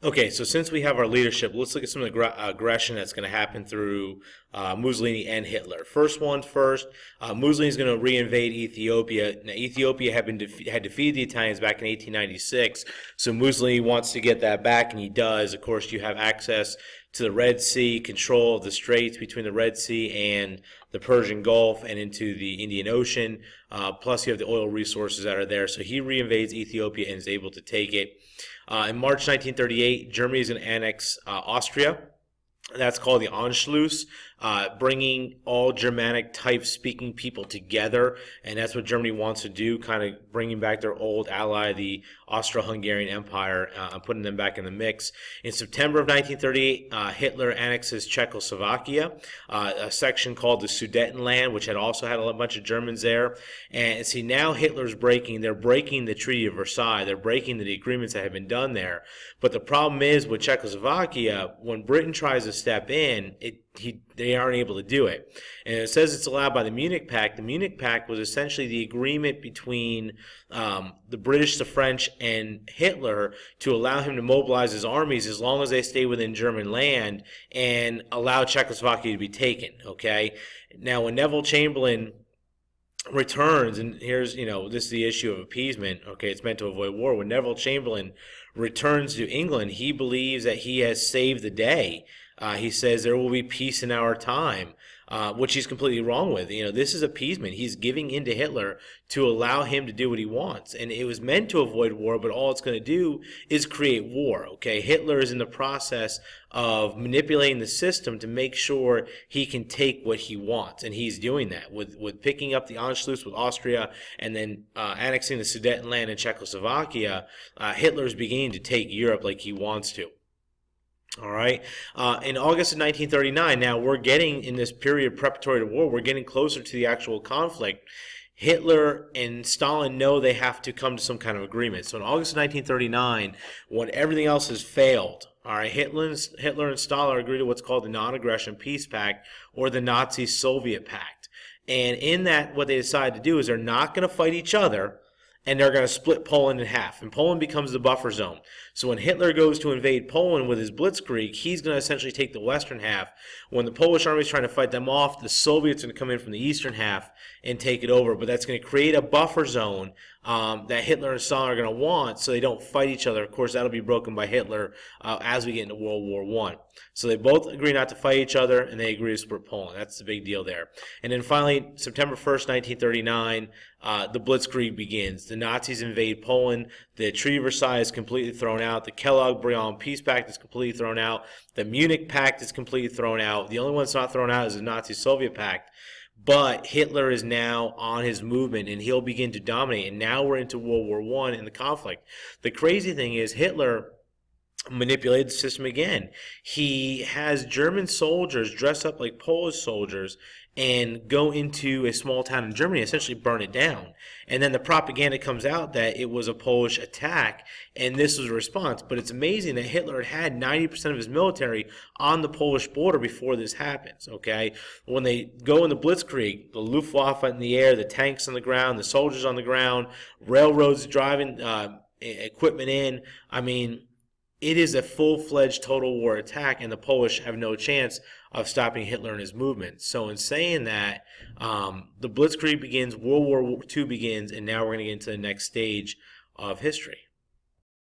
Okay, so since we have our leadership, let's look at some of the aggression that's going to happen through Mussolini and Hitler. First one first, Mussolini is going to reinvade Ethiopia. Now, Ethiopia had defeated the Italians back in 1896, so Mussolini wants to get that back, and he does. Of course, you have access to the Red Sea, control of the straits between the Red Sea and the Persian Gulf and into the Indian Ocean. Plus, you have the oil resources that are there. So he reinvades Ethiopia and is able to take it. In March 1938, Germany is going to annex Austria. That's called the Anschluss, bringing all Germanic type speaking people together, and that's what Germany wants to do, kind of bringing back their old ally, the Austro-Hungarian Empire, and putting them back in the mix. In September of 1938, Hitler annexes Czechoslovakia, a section called the Sudetenland, which had also had a bunch of Germans there. And see, now they're breaking the Treaty of Versailles, they're breaking the agreements that had been done there. But the problem is with Czechoslovakia, when Britain tries to step in, they aren't able to do it. And it says it's allowed by the Munich Pact. The Munich Pact was essentially the agreement between the British, the French, and Hitler to allow him to mobilize his armies as long as they stay within German land and allow Czechoslovakia to be taken. Okay. Now, when Neville Chamberlain returns, and here's, this is the issue of appeasement. Okay, it's meant to avoid war. When Neville Chamberlain returns to England, he believes that he has saved the day. He says there will be peace in our time, which he's completely wrong with. This is appeasement. He's giving in to Hitler to allow him to do what he wants. And it was meant to avoid war, but all it's going to do is create war. Okay, Hitler is in the process of manipulating the system to make sure he can take what he wants. And he's doing that with picking up the Anschluss with Austria and then annexing the Sudetenland and Czechoslovakia. Hitler's beginning to take Europe like he wants to. All right. In August of 1939, now we're getting in this period preparatory to war, we're getting closer to the actual conflict. Hitler and Stalin know they have to come to some kind of agreement. So in August of 1939, when everything else has failed, all right, Hitler and Stalin agree to what's called the Non-Aggression Peace Pact, or the Nazi-Soviet Pact. And in that, what they decide to do is they're not going to fight each other, and they're going to split Poland in half. And Poland becomes the buffer zone. So when Hitler goes to invade Poland with his blitzkrieg, he's going to essentially take the western half. When the Polish army is trying to fight them off, the Soviets are going to come in from the eastern half and take it over. But that's going to create a buffer zone that Hitler and Stalin are going to want so they don't fight each other. Of course, that'll be broken by Hitler as we get into World War I. So they both agree not to fight each other, and they agree to split Poland. That's the big deal there. And then finally, September 1st, 1939, the Blitzkrieg begins. The Nazis invade Poland. The Treaty of Versailles is completely thrown out. The Kellogg-Briand Peace Pact is completely thrown out. The Munich Pact is completely thrown out. The only one that's not thrown out is the Nazi-Soviet Pact. But Hitler is now on his movement, and he'll begin to dominate. And now we're into World War I in the conflict. The crazy thing is Hitler manipulated the system again. He has German soldiers dress up like Polish soldiers and go into a small town in Germany, essentially burn it down. And then the propaganda comes out that it was a Polish attack, and this was a response. But it's amazing that Hitler had 90% of his military on the Polish border before this happens, okay? When they go in the Blitzkrieg, the Luftwaffe in the air, the tanks on the ground, the soldiers on the ground, railroads driving equipment in, I mean, it is a full-fledged total war attack, and the Polish have no chance of stopping Hitler and his movement. So in saying that, the Blitzkrieg begins, World War II begins, and now we're going to get into the next stage of history.